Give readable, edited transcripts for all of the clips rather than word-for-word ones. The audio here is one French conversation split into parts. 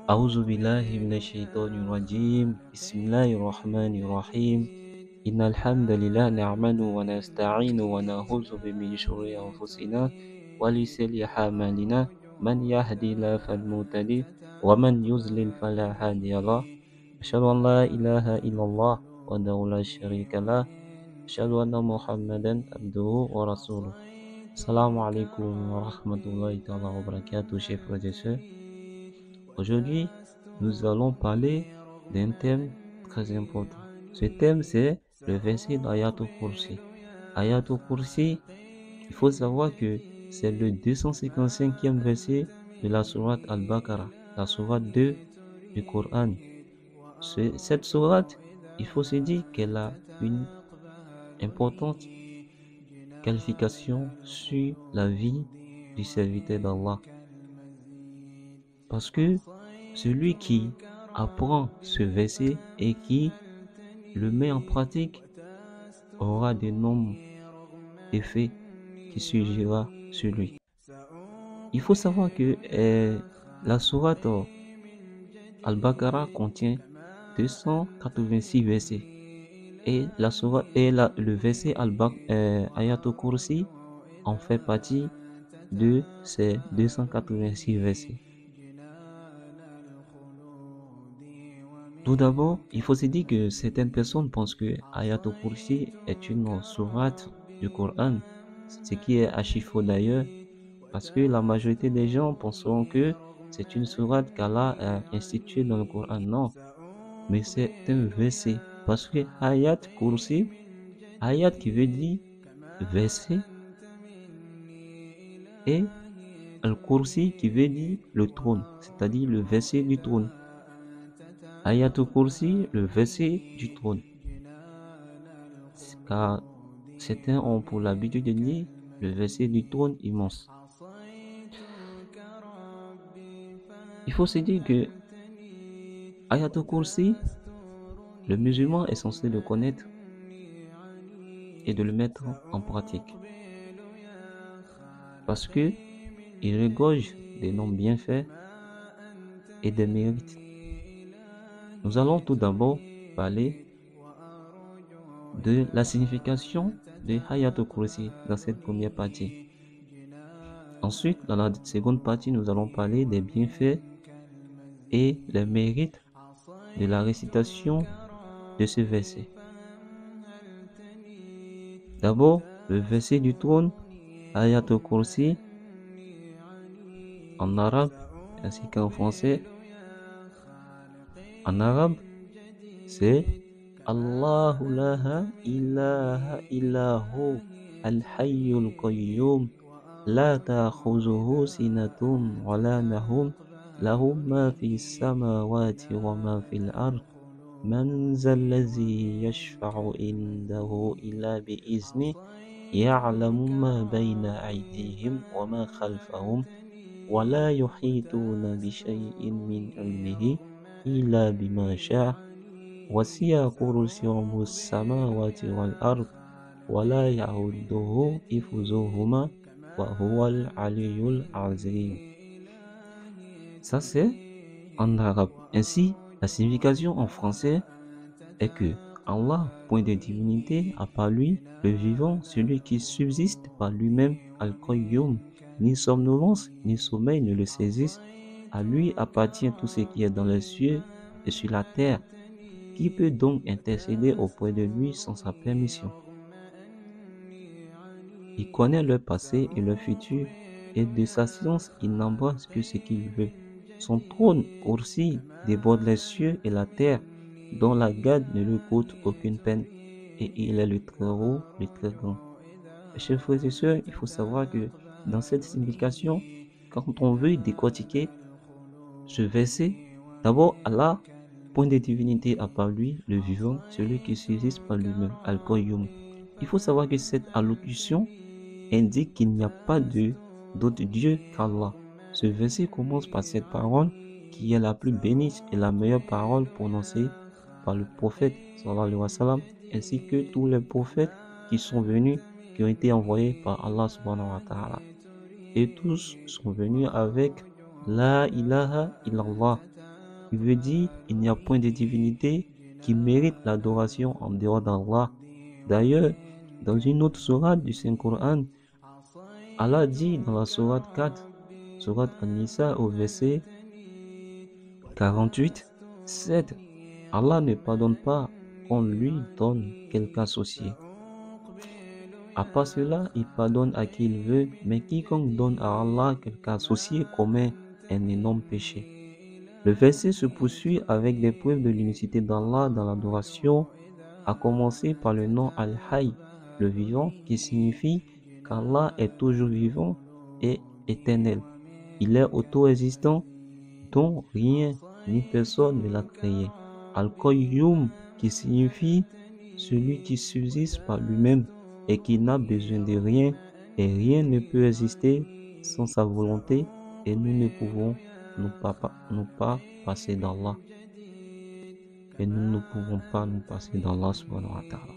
أعوذ بالله من الشيطان الرجيم بسم الله الرحمن الرحيم إن الحمد لله نعمله ونستعينه ونعوذ به من شرور أنفسنا ولسيئات أعمالنا من يهدي الله فلا مضل له ومن يضلل فلا هادي له أشهد أن لا إله إلا الله وحده لا شريك له أشهد أن محمدا عبده ورسوله السلام عليكم ورحمة الله تعالى وبركاته chers frères et sœurs. Aujourd'hui, nous allons parler d'un thème très important. Ce thème, c'est le verset d'Ayatul Kursi. Ayatul Kursi, il faut savoir que c'est le 255e verset de la sourate Al-Baqarah, la sourate 2 du Coran. Cette sourate, il faut se dire qu'elle a une importante qualification sur la vie du serviteur d'Allah. Parce que celui qui apprend ce verset et qui le met en pratique aura de nombreux effets qui surgira sur lui. Il faut savoir que la sourate Al-Baqarah contient 286 versets et le verset Ayatul Kursi en fait partie de ces 286 versets. Tout d'abord, il faut se dire que certaines personnes pensent que Ayatul Kursi est une sourate du Coran, ce qui est archi faux d'ailleurs, parce que la majorité des gens penseront que c'est une sourate qu'Allah a instituée dans le Coran. Non, mais c'est un verset, parce que Ayat Kursi, Ayat qui veut dire verset, et Al-Kursi qui veut dire le trône, c'est-à-dire le verset du trône. Ayatul Kursi, le verset du trône. Car certains ont pour l'habitude de dire le verset du trône immense. Il faut se dire que Ayatul Kursi, le musulman est censé le connaître et de le mettre en pratique. Parce que il regorge des noms bienfaits et des mérites. Nous allons tout d'abord parler de la signification de Ayatul Kursi dans cette première partie. Ensuite, dans la seconde partie, nous allons parler des bienfaits et les mérites de la récitation de ce verset. D'abord, le verset du trône, Ayatul Kursi, en arabe ainsi qu'en français. En arabe, c'est Allahu la ilaha illahu al-hayyul qayyum la ta'khuzuhu sinatun wa la nahum lahu ma fi samawati wa ma fil ard man zallazi yashfa'u indahu illa bi izni ya'lamu ma bayna aydihim wa ma khalfahum wa la yuhituna bi shay'in min ilmihi illa bima sha'a وسع كرسيه السماوات والأرض ولا يعوده حفظهما وهو العلي العظيم. Ça c'est en arabe. Ainsi, la signification en français est que Allah, point de divinité, à part lui, le vivant, celui qui subsiste par lui-même, Al-Qayyum, ni somnolence ni sommeil ne le saisissent. À lui appartient tout ce qui est dans les cieux et sur la terre. Qui peut donc intercéder auprès de lui sans sa permission? Il connaît leur passé et leur futur, et de sa science, il n'embrasse que ce qu'il veut. Son trône aussi déborde les cieux et la terre, dont la garde ne lui coûte aucune peine, et il est le très haut, le très grand. Chers frères et sœurs, il faut savoir que dans cette signification, quand on veut décortiquer ce verset, d'abord Allah, point de divinité à part lui, le vivant, celui qui subsiste par lui-même, Al-Qayyum. Il faut savoir que cette allocution indique qu'il n'y a pas d'autre Dieu qu'Allah. Ce verset commence par cette parole qui est la plus bénie et la meilleure parole prononcée par le prophète sallallahu alayhi wa sallam, ainsi que tous les prophètes qui sont venus, qui ont été envoyés par Allah subhanahu wa ta'ala. Et tous sont venus avec La ilaha illallah. Il veut dire il n'y a point de divinité qui mérite l'adoration en dehors d'Allah. D'ailleurs, dans une autre sourate du Saint-Coran, Allah dit dans la sourate 4, sourate An-Nisa au verset 48, 7, Allah ne pardonne pas qu'on lui donne quelque associé. À part cela, il pardonne à qui il veut, mais quiconque donne à Allah quelque associé commet un énorme péché. Le verset se poursuit avec des preuves de l'unicité d'Allah dans l'adoration, à commencer par le nom Al-Hayy, le vivant, qui signifie qu'Allah est toujours vivant et éternel. Il est auto-existant, dont rien ni personne ne l'a créé. Al-Qayyum, qui signifie celui qui subsiste par lui-même et qui n'a besoin de rien, et rien ne peut exister sans sa volonté, et nous ne pouvons nous pas passer d'Allah. Et nous ne pouvons pas nous passer d'Allah subhanahu wa ta'ala.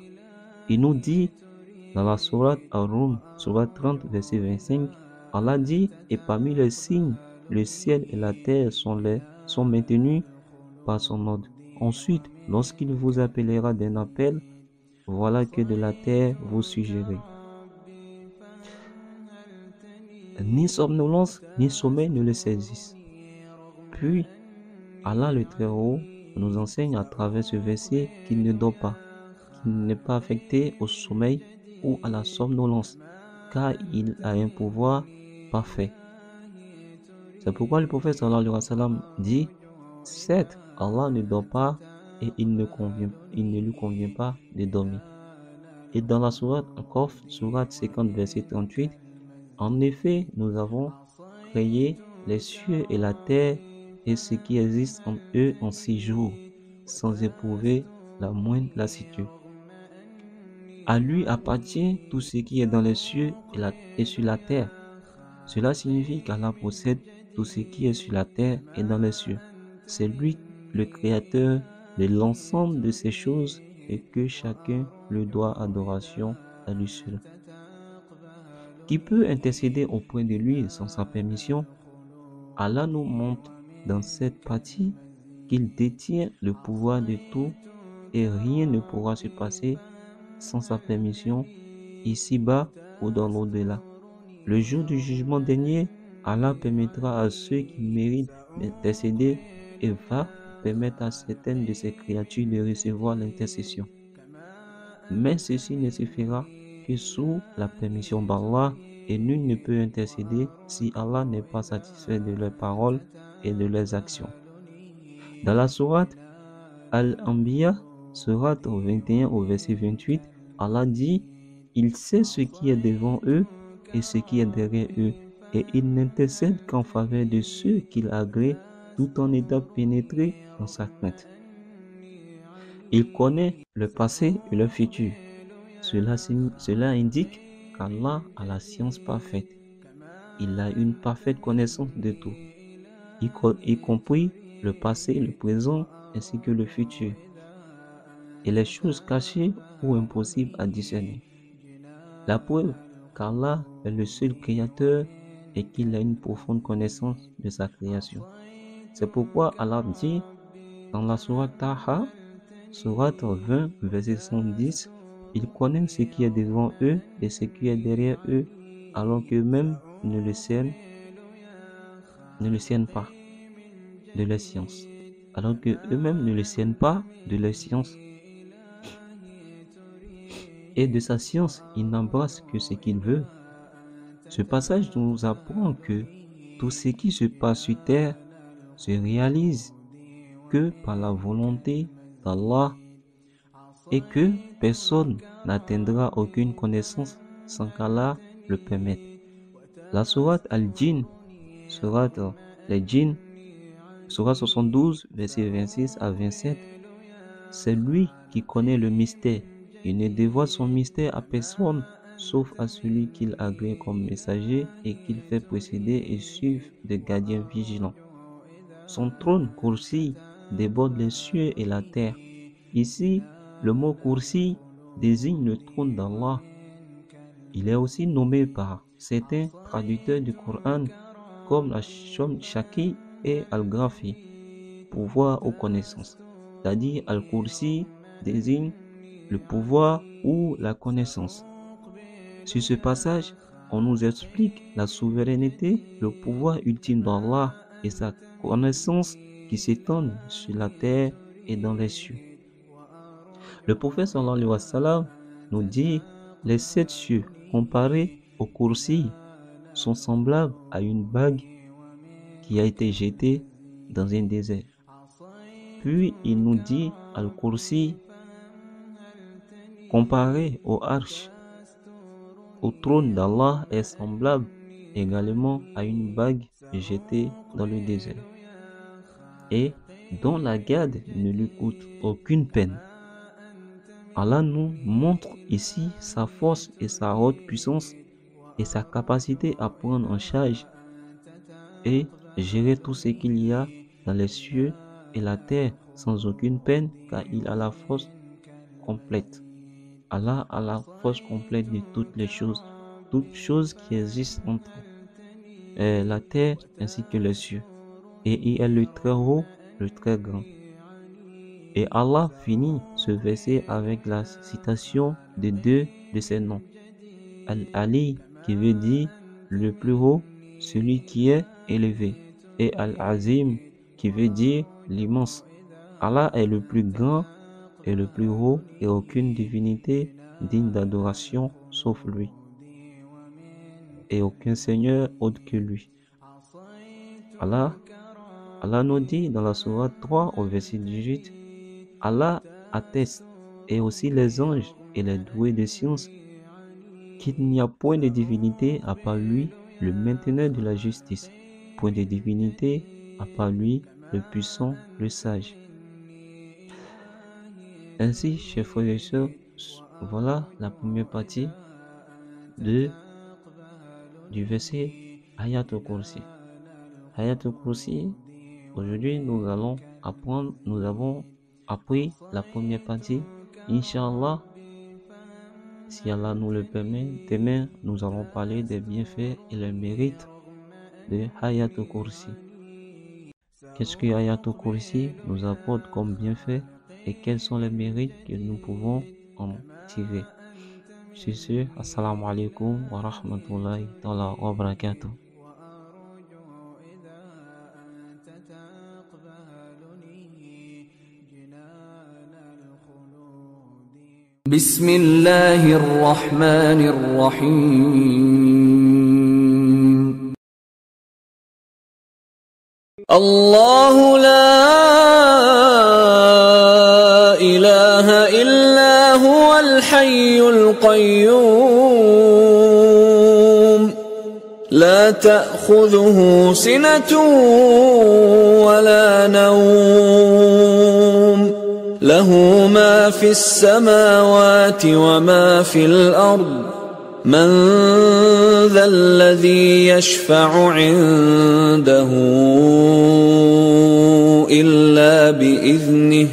Il nous dit dans la sourate Ar-Rum, sourate 30, verset 25, Allah dit, et parmi les signes, le ciel et la terre sont maintenus par son ordre. Ensuite, lorsqu'il vous appellera d'un appel, voilà que de la terre vous suggérez. Ni somnolence, ni sommeil ne le saisissent. Puis, Allah le Très-Haut nous enseigne à travers ce verset qu'il ne dort pas, qu'il n'est pas affecté au sommeil ou à la somnolence, car il a un pouvoir parfait. C'est pourquoi le prophète sallallahu alayhi wa sallam dit, certes, Allah ne dort pas et il ne lui convient pas de dormir. Et dans la sourate Al-Kahf, sourate 50, verset 38, en effet, nous avons créé les cieux et la terre et ce qui existe en eux en 6 jours, sans éprouver la moindre lassitude. À lui appartient tout ce qui est dans les cieux et sur la terre. Cela signifie qu'Allah possède tout ce qui est sur la terre et dans les cieux. C'est lui le créateur de l'ensemble de ces choses et que chacun lui doit adoration à lui seul. Qui peut intercéder auprès de lui sans sa permission? Allah nous montre dans cette partie qu'il détient le pouvoir de tout et rien ne pourra se passer sans sa permission, ici-bas ou dans l'au-delà. Le jour du jugement dernier, Allah permettra à ceux qui méritent d'intercéder et va permettre à certaines de ses créatures de recevoir l'intercession. Mais ceci ne se fera que sous la permission d'Allah et nul ne peut intercéder si Allah n'est pas satisfait de leurs paroles et de leurs actions. Dans la sourate Al-Anbiya, sourate 21 au verset 28, Allah dit, il sait ce qui est devant eux et ce qui est derrière eux, et il n'intercède qu'en faveur de ceux qu'il agrée, tout en étant pénétré dans sa crainte. Il connaît le passé et le futur. Cela indique qu'Allah a la science parfaite. Il a une parfaite connaissance de tout, y compris le passé, le présent ainsi que le futur, et les choses cachées ou impossibles à discerner. La preuve qu'Allah est le seul créateur et qu'il a une profonde connaissance de sa création. C'est pourquoi Allah dit dans la sourate Taha, sourate 20, verset 110, il connaît ce qui est devant eux et ce qui est derrière eux, alors qu'eux-mêmes ne le cernent pas de leur science. Alors qu'eux-mêmes ne le cernent pas de leur science. Et de sa science, il n'embrasse que ce qu'il veut. Ce passage nous apprend que tout ce qui se passe sur terre se réalise que par la volonté d'Allah et que personne n'atteindra aucune connaissance sans qu'Allah le permette. La sourate Al-Jinn, sourate les djinns, sourate 72, versets 26 à 27, c'est lui qui connaît le mystère. Il ne dévoile son mystère à personne, sauf à celui qu'il agrée comme messager et qu'il fait précéder et suivre des gardiens vigilants. Son trône Kursi déborde les cieux et la terre. Ici, le mot Kursi désigne le trône d'Allah. Il est aussi nommé par certains traducteurs du Coran comme la Shaki et Al-Grafi, pouvoir ou connaissance. C'est-à-dire Al-Kursi désigne le pouvoir ou la connaissance. Sur ce passage, on nous explique la souveraineté, le pouvoir ultime d'Allah et sa connaissance qui s'étendent sur la terre et dans les cieux. Le prophète sallallahu alayhi wa sallam nous dit les 7 cieux comparés au Kursi sont semblables à une bague qui a été jetée dans un désert. Puis il nous dit Al-Kursi comparé au Arsh, au trône d'Allah est semblable également à une bague jetée dans le désert et dont la garde ne lui coûte aucune peine. Allah nous montre ici sa force et sa haute puissance et sa capacité à prendre en charge et gérer tout ce qu'il y a dans les cieux et la terre sans aucune peine, car il a la force complète. Allah a la force complète de toutes choses qui existent entre la terre ainsi que les cieux. Et il est le très haut, le très grand. Et Allah finit ce verset avec la citation de 2 de ses noms. Al-Ali qui veut dire le plus haut, celui qui est élevé. Et Al-Azim qui veut dire l'immense. Allah est le plus grand et le plus haut et aucune divinité digne d'adoration sauf lui. Et aucun Seigneur autre que lui. Allah nous dit dans la sourate 3 au verset 18, Allah atteste, et aussi les anges et les doués de science, qu'il n'y a point de divinité à part lui, le mainteneur de la justice, point de divinité à part lui, le puissant, le sage. Ainsi, chers frères et sœurs, voilà la première partie du verset Ayatul Kursi. Ayatul Kursi, aujourd'hui nous avons appris la première partie. Inch'Allah, si Allah nous le permet, demain nous allons parler des bienfaits et les mérites de Ayatul Kursi. Qu'est-ce que Ayatul Kursi nous apporte comme bienfait et quels sont les mérites que nous pouvons en tirer. Sur ce, assalamu alaikum wa rahmatullahi wa barakatuh. بسم الله الرحمن الرحيم الله لا إله إلا هو الحي القيوم لا تأخذه سنة ولا نوم له ما في السماوات وما في الأرض من ذا الذي يشفع عنده إلا بإذنه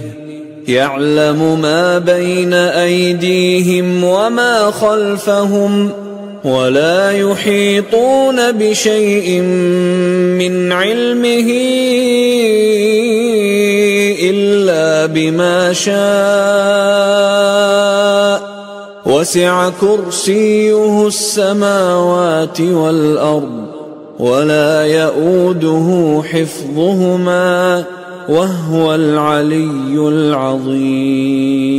يعلم ما بين أيديهم وما خلفهم ولا يحيطون بشيء من علمه إلا بما شاء وسع كرسيه السماوات والأرض ولا يؤوده حفظهما وهو العلي العظيم